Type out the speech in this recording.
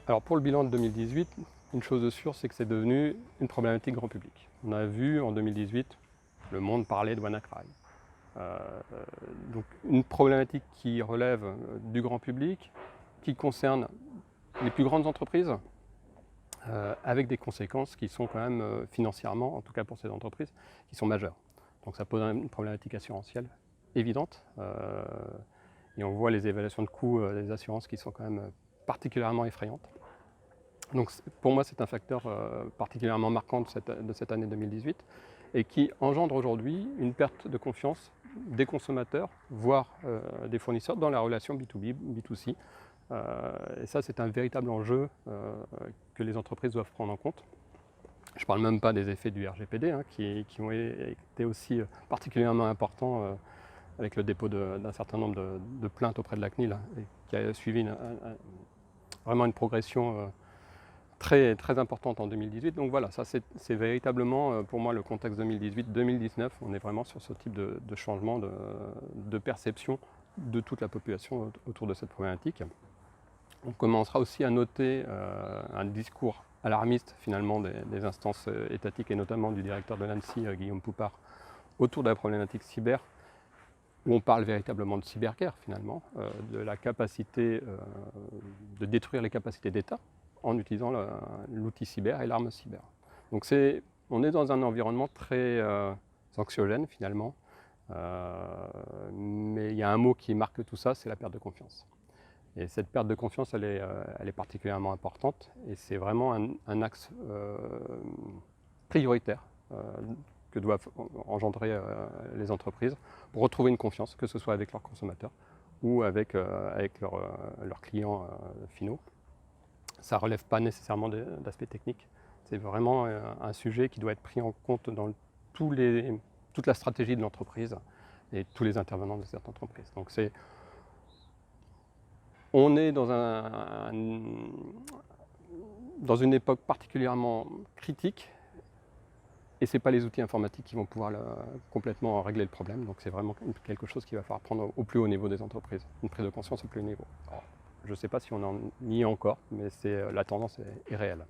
Alors pour le bilan de 2018, une chose de sûre, c'est que c'est devenu une problématique grand public. On a vu en 2018 le monde parler de WannaCry. Euh, donc une problématique qui relève du grand public, qui concerne les plus grandes entreprises, avec des conséquences qui sont quand même financièrement, en tout cas pour ces entreprises, qui sont majeures. Donc ça pose une problématique assurantielle évidente, et on voit les évaluations de coûts des assurances qui sont quand même particulièrement effrayantes. Donc pour moi, c'est un facteur particulièrement marquant de cette année 2018 et qui engendre aujourd'hui une perte de confiance des consommateurs, voire des fournisseurs dans la relation B2B, B2C. Et ça, c'est un véritable enjeu que les entreprises doivent prendre en compte. Je ne parle même pas des effets du RGPD, hein, qui ont été aussi particulièrement importants avec le dépôt d'un certain nombre de plaintes auprès de la CNIL, et qui a suivi vraiment une progression très importante en 2018. Donc voilà, ça c'est véritablement pour moi le contexte 2018-2019. On est vraiment sur ce type de changement de perception de toute la population autour de cette problématique. On commencera aussi à noter un discours alarmiste finalement des instances étatiques et notamment du directeur de l'ANSSI, Guillaume Poupard, autour de la problématique cyber, où on parle véritablement de cyberguerre finalement, de la capacité de détruire les capacités d'État en utilisant l'outil cyber et l'arme cyber. Donc on est dans un environnement très anxiogène finalement, mais il y a un mot qui marque tout ça, c'est la perte de confiance. Et cette perte de confiance, elle est particulièrement importante et c'est vraiment un axe prioritaire que doivent engendrer les entreprises pour retrouver une confiance, que ce soit avec leurs consommateurs ou avec leurs clients finaux. Ça ne relève pas nécessairement d'aspects techniques. C'est vraiment un sujet qui doit être pris en compte dans toute la stratégie de l'entreprise et tous les intervenants de cette entreprise. Donc on est dans une époque particulièrement critique et ce n'est pas les outils informatiques qui vont pouvoir complètement régler le problème. Donc c'est vraiment quelque chose qu'il va falloir prendre au plus haut niveau des entreprises, une prise de conscience au plus haut niveau. Alors, je ne sais pas si on en y est encore, mais la tendance est réelle.